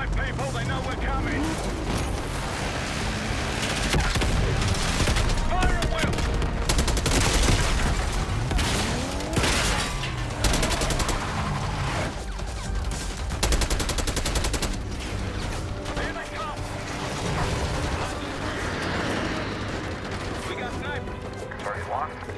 right, people. They know we're coming. Fire at will. Here they come. We got snipers. Target locked.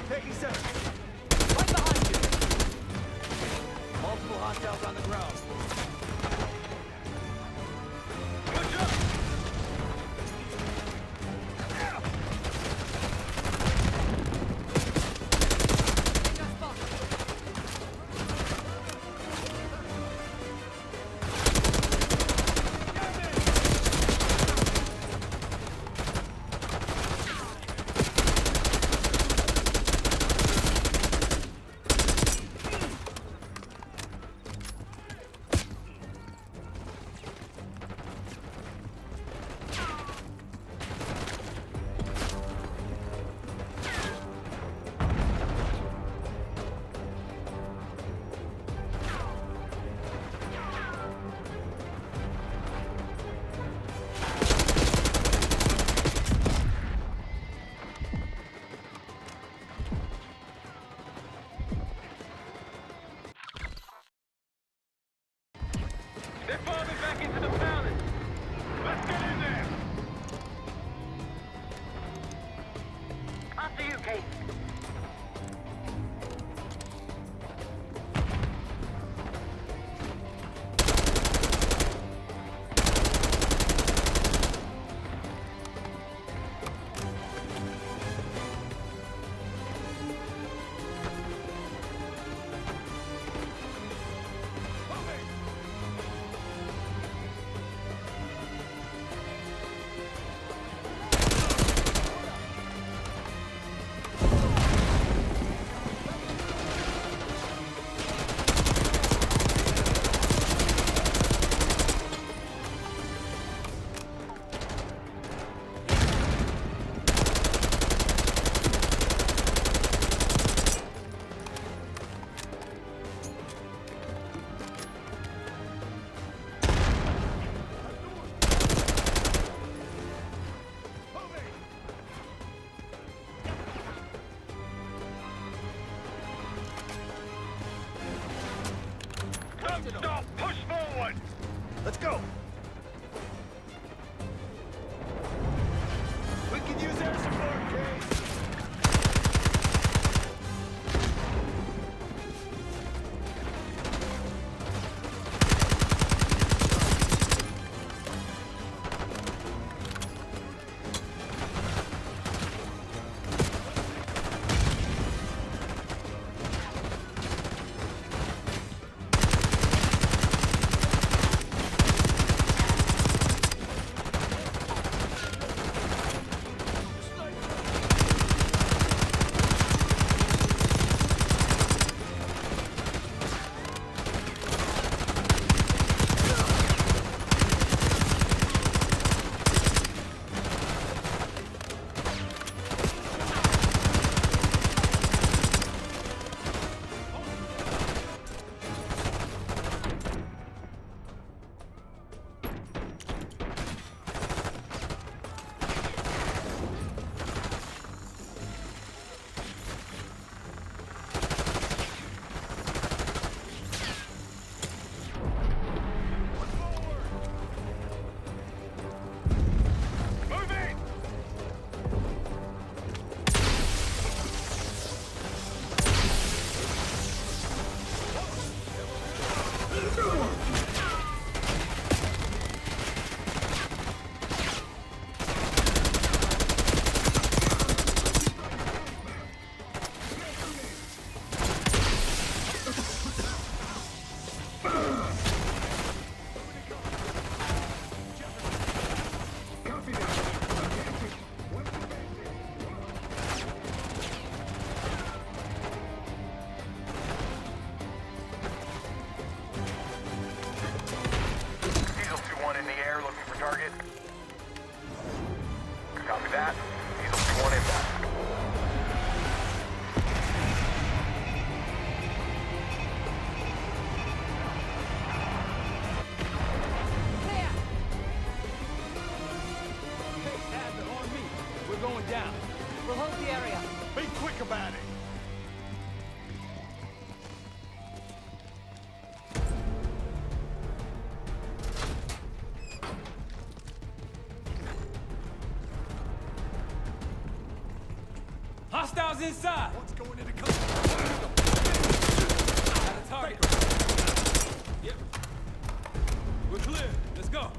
Taking seven. Right behind you. Multiple hostiles on the ground. Push up. They're falling back into the palace. Let's get in there. After you, Kate. Don't stop! Push forward! Let's go. We can use air support, Case. that. He's on 20 back. Going down. We'll hold the area. Be quick about it. Hostiles inside! What's going into cover? Got a target. Yep. We're clear. Let's go.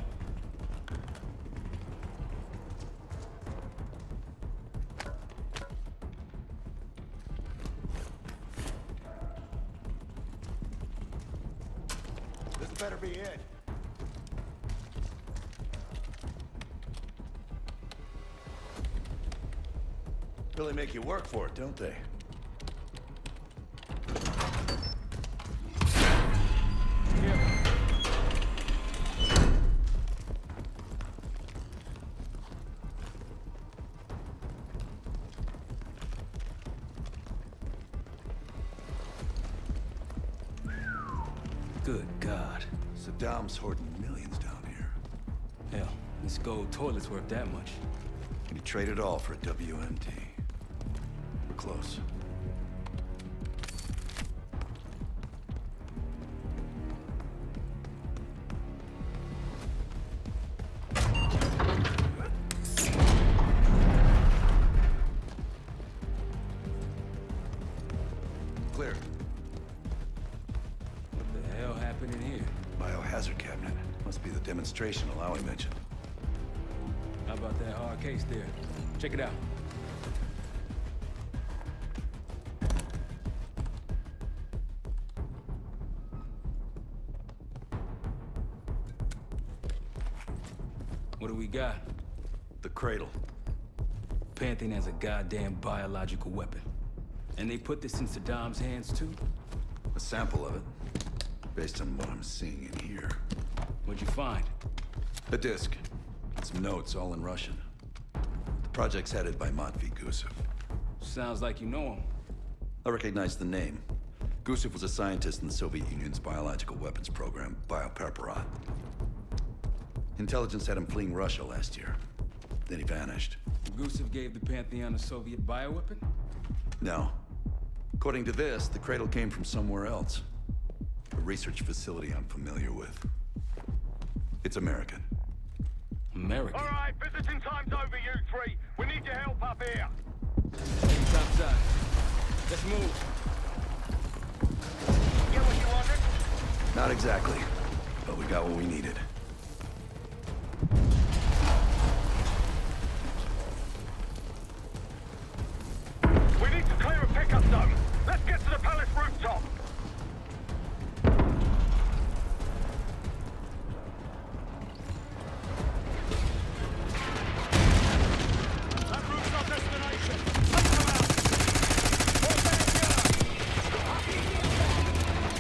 This better be it. Really make you work for it, don't they? Good God. Saddam's hoarding millions down here. Hell, this gold toilet's worth that much. And he traded all for a WMD. We're close. Clear. What the hell happened in here? Biohazard cabinet. Must be the demonstration Alawi mentioned. How about that hard case there? Check it out. What do we got? The cradle. Pantheon has a goddamn biological weapon. And they put this in Saddam's hands too? A sample of it. Based on what I'm seeing in here. What'd you find? A disc. Some notes, all in Russian. The project's headed by Matvey Gusev. Sounds like you know him. I recognize the name. Gusev was a scientist in the Soviet Union's biological weapons program, Biopreparat. Intelligence had him fleeing Russia last year. Then he vanished. Gusev gave the Pantheon a Soviet bioweapon? No. According to this, the cradle came from somewhere else. A research facility I'm familiar with. It's American. American? All right, visiting time's over, you three. We need your help up here. Hey, topside. Let's move. Get what you wanted? Not exactly, but we got what we needed. We need to clear a pickup zone. Let's get to the palace rooftop. That roof's our destination. Let's come out. We're back here.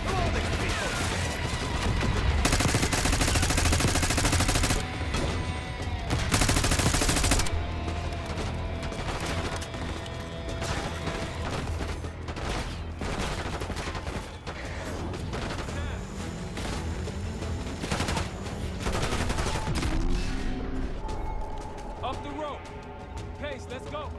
Come on, these people. Up the rope. Pace, let's go.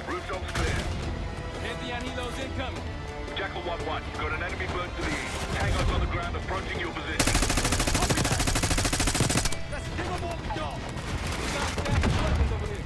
Rooftop's clear. Pantheon helos incoming. Jackal 1-1, you've got an enemy bird to the east. Tango's on the ground approaching your position. Copy that. Let's give them what we got. We got stacked weapons over here.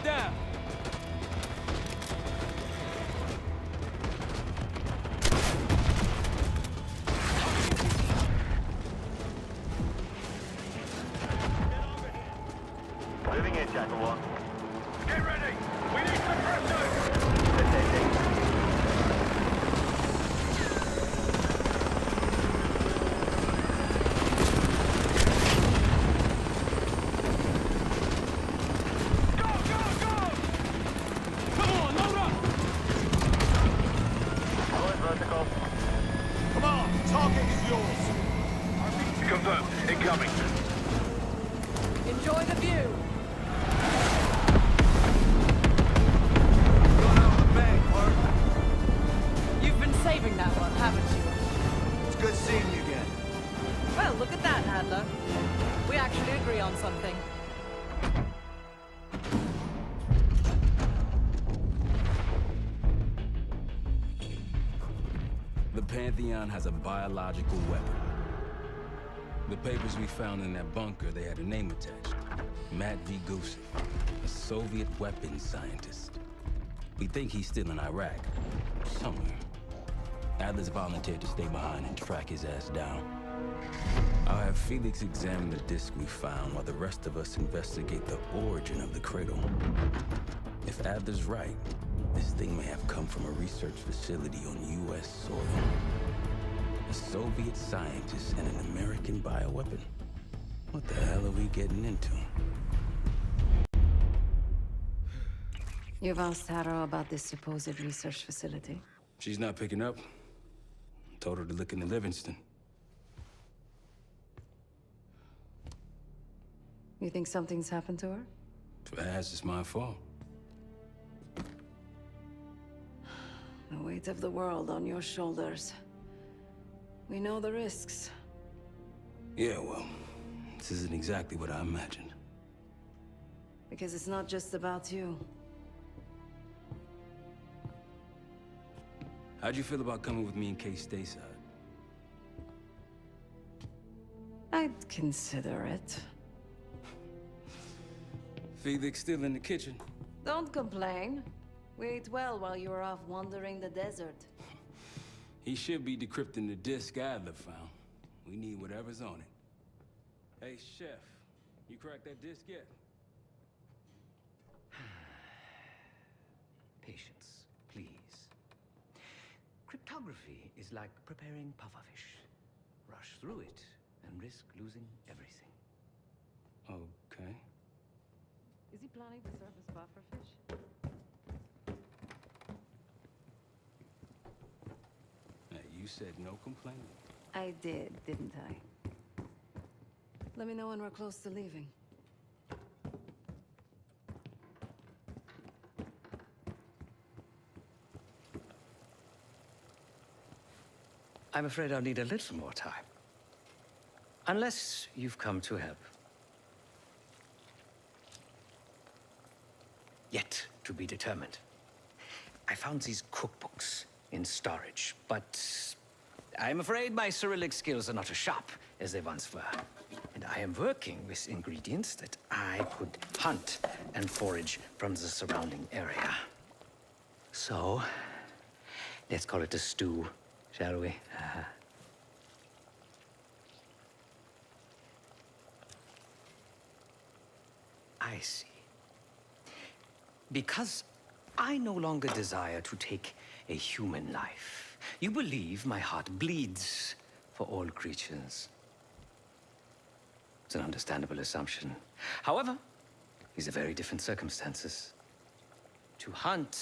down. Moving in, Jackal 1. Get ready! We need suppressors! Go, go, go! Come on, load up! Going vertical. Come on, target is yours. Confirmed. Incoming. Enjoy the view. Got out of the bag, Hart. You've been saving that one, haven't you? It's good seeing you again. Well, look at that, Adler. We actually agree on something. The Pantheon has a biological weapon. The papers we found in that bunker, they had a name attached. Matt V. Gusev, a Soviet weapons scientist. We think he's still in Iraq, somewhere. Adler's volunteered to stay behind and track his ass down. I'll have Felix examine the disc we found while the rest of us investigate the origin of the cradle. If Adler's right, this thing may have come from a research facility on U.S. soil. A Soviet scientist and an American bioweapon. What the hell are we getting into? You've asked Harrow about this supposed research facility? She's not picking up. Told her to look into Livingston. You think something's happened to her? If it has, it's my fault. The weight of the world on your shoulders. We know the risks. Yeah, well, this isn't exactly what I imagined. Because it's not just about you. How'd you feel about coming with me in case stateside? I'd consider it. Felix still in the kitchen. Don't complain. We ate well while you were off wandering the desert. He should be decrypting the disc Adler found. We need whatever's on it. Hey, Chef, you cracked that disc yet? Patience, please. Cryptography is like preparing pufferfish. Rush through it and risk losing everything. Okay. Is he planning to serve us pufferfish? Hey, you said no complaining. I did, didn't I? Let me know when we're close to leaving. I'm afraid I'll need a little more time. Unless you've come to help. Yet to be determined. I found these cookbooks in storage, but I'm afraid my Cyrillic skills are not as sharp as they once were. And I am working with ingredients that I could hunt and forage from the surrounding area. So, let's call it a stew, shall we? I see. Because I no longer desire to take a human life, you believe my heart bleeds for all creatures. It's an understandable assumption. However, these are very different circumstances. To hunt,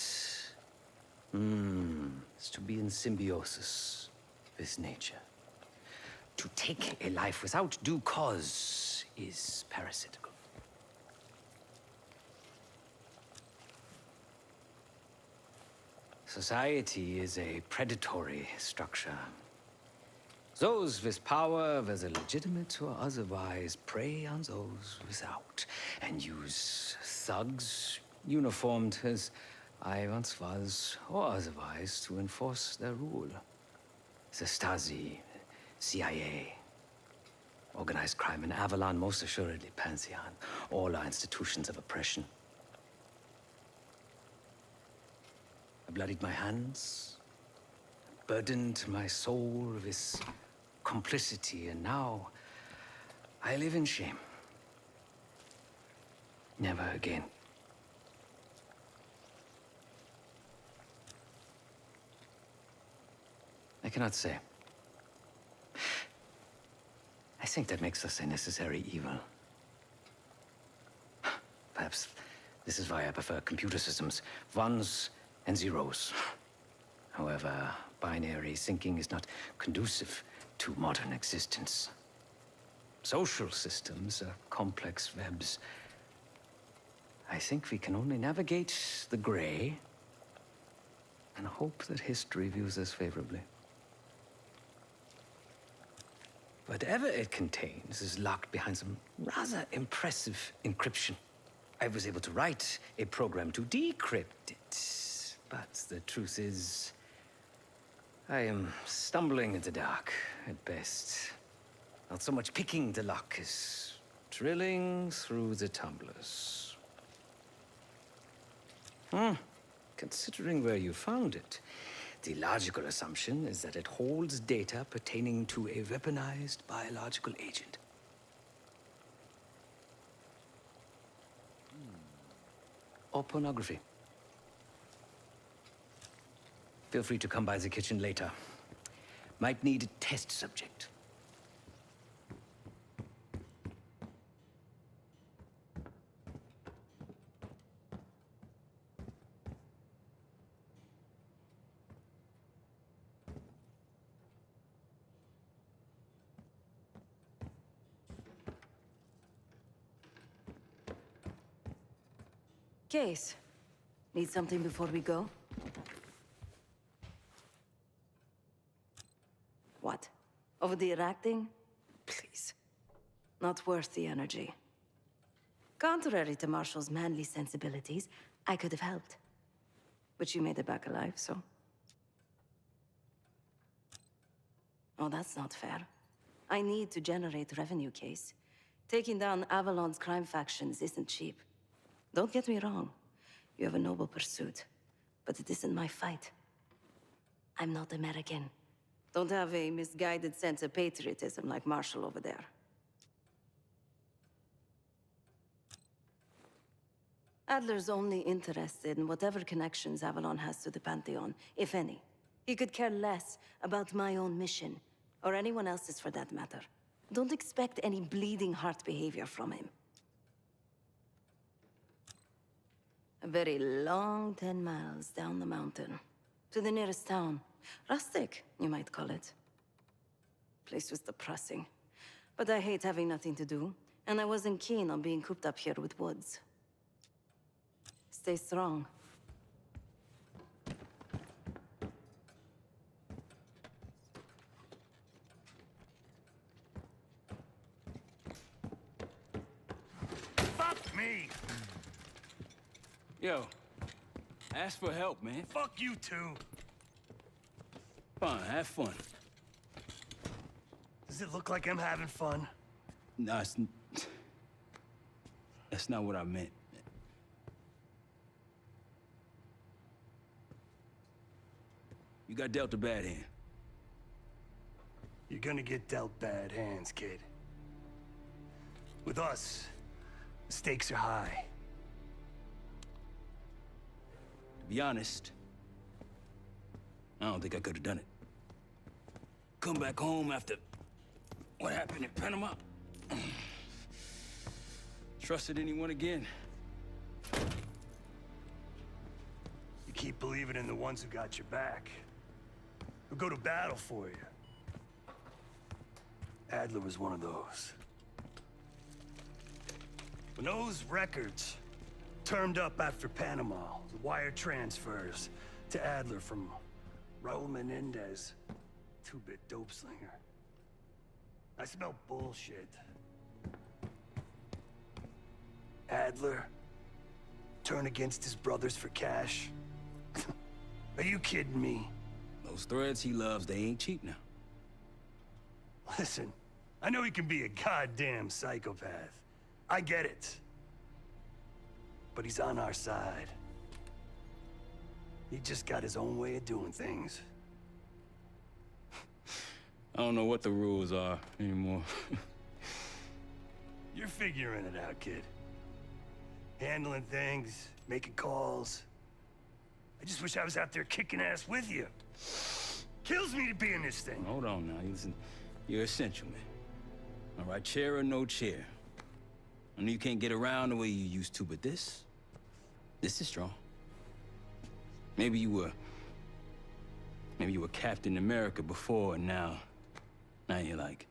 is to be in symbiosis with nature. To take a life without due cause is parasitical. Society is a predatory structure. Those with power, whether legitimate or otherwise, prey on those without, and use thugs, uniformed as I once was, or otherwise, to enforce their rule. The Stasi, CIA, organized crime in Avalon, most assuredly Pantheon, all are institutions of oppression. bloodied my hands, burdened my soul with this complicity, and now I live in shame. Never again. I cannot say. I think that makes us a necessary evil. Perhaps this is why I prefer computer systems. Ones and zeros. However, binary thinking is not conducive to modern existence. Social systems are complex webs. I think we can only navigate the gray and hope that history views us favorably. Whatever it contains is locked behind some rather impressive encryption. I was able to write a program to decrypt it, but the truth is, I am stumbling in the dark at best. Not so much picking the lock as drilling through the tumblers. Considering where you found it, the logical assumption is that it holds data pertaining to a weaponized biological agent. Or pornography. Feel free to come by the kitchen later. Might need a test subject. Case. Need something before we go? What? Over the Iraq thing? Please. Not worth the energy. Contrary to Marshall's manly sensibilities, I could have helped. But you made it back alive, so... Oh, that's not fair. I need to generate revenue, Case. Taking down Avalon's crime factions isn't cheap. Don't get me wrong. You have a noble pursuit. But it isn't my fight. I'm not American. Don't have a misguided sense of patriotism like Marshall over there. Adler's only interested in whatever connections Avalon has to the Pantheon, if any. He could care less about my own mission, or anyone else's for that matter. Don't expect any bleeding heart behavior from him. A very long 10 miles down the mountain. To the nearest town. Rustic, you might call it. Place was depressing. But I hate having nothing to do, and I wasn't keen on being cooped up here with Woods. Stay strong. Fuck me! Yo, ask for help, man. Fuck you too. Fine, have fun. Does it look like I'm having fun? No, that's not what I meant. You got dealt a bad hand. You're gonna get dealt bad hands, kid. With us, the stakes are high. To be honest, I don't think I could have done it. Come back home after what happened in Panama. Trusted anyone again? You keep believing in the ones who got your back. Who go to battle for you. Adler was one of those. When those records turned up after Panama, the wire transfers to Adler from Raul Menendez, two-bit dope slinger. I smell bullshit. Adler turn against his brothers for cash? Are you kidding me? Those threads he loves, they ain't cheap now. Listen, I know he can be a goddamn psychopath. I get it. But he's on our side. He just got his own way of doing things. I don't know what the rules are anymore. You're figuring it out, kid. Handling things, making calls. I just wish I was out there kicking ass with you. Kills me to be in this thing. Hold on now. Listen, you're essential, man. All right, chair or no chair. I know you can't get around the way you used to, but this is strong. Maybe you were Captain America before, and now you're like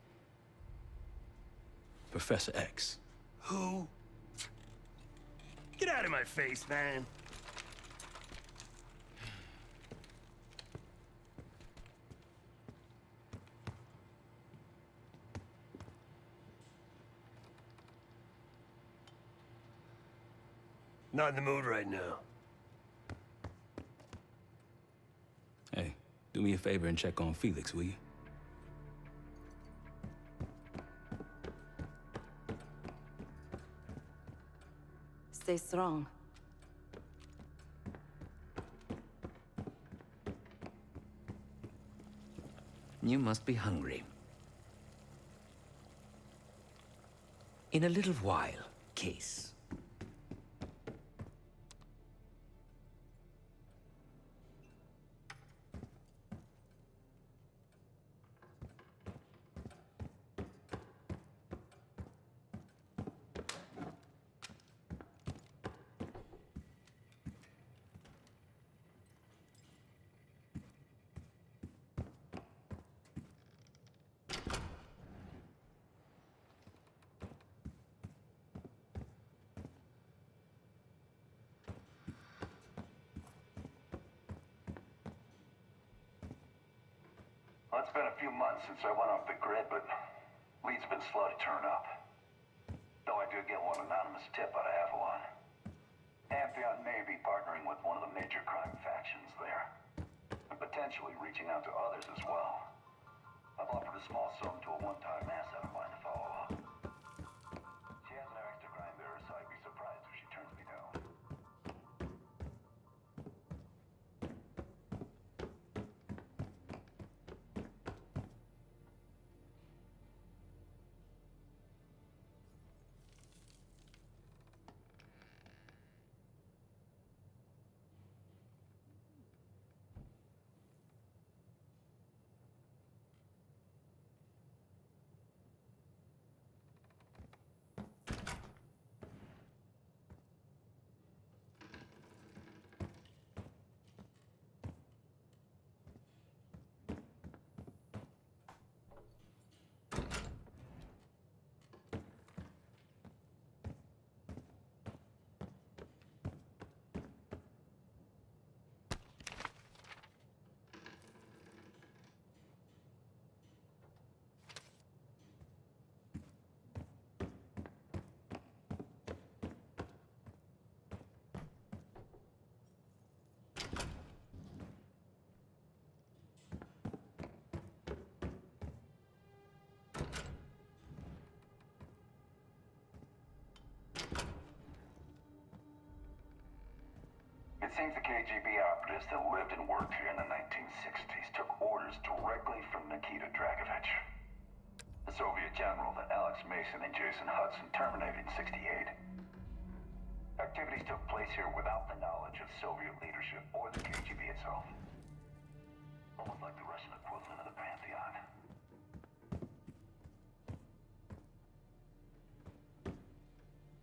Professor X. Who? Get out of my face, man. Not in the mood right now. Hey, do me a favor and check on Felix, will you? Stay strong. You must be hungry. In a little while, Case. Well, it's been a few months since I went off the grid, but leads have been slow to turn up. Though I did get one anonymous tip out of Avalon. Amphion may be partnering with one of the major crime factions there, and potentially reaching out to others as well. I've offered a small sum to a one-time asset of mine to follow up. She has an extra crime bearer, so I'd be surprised if she turns me down. It seems the KGB operatives that lived and worked here in the 1960s took orders directly from Nikita Dragovich, the Soviet general that Alex Mason and Jason Hudson terminated in '68. Activities took place here without the knowledge of Soviet leadership or the KGB itself. Almost like the Russian equivalent of the Pantheon.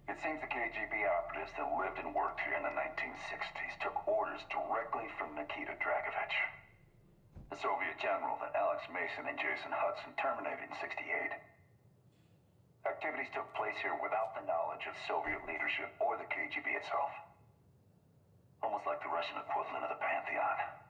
It seems the KGB operatives that lived and worked here in the 1960s took orders directly from Nikita Dragovich, the Soviet general that Alex Mason and Jason Hudson terminated in '68. Activities took place here without the knowledge of Soviet leadership or the KGB itself. Almost like the Russian equivalent of the Pantheon.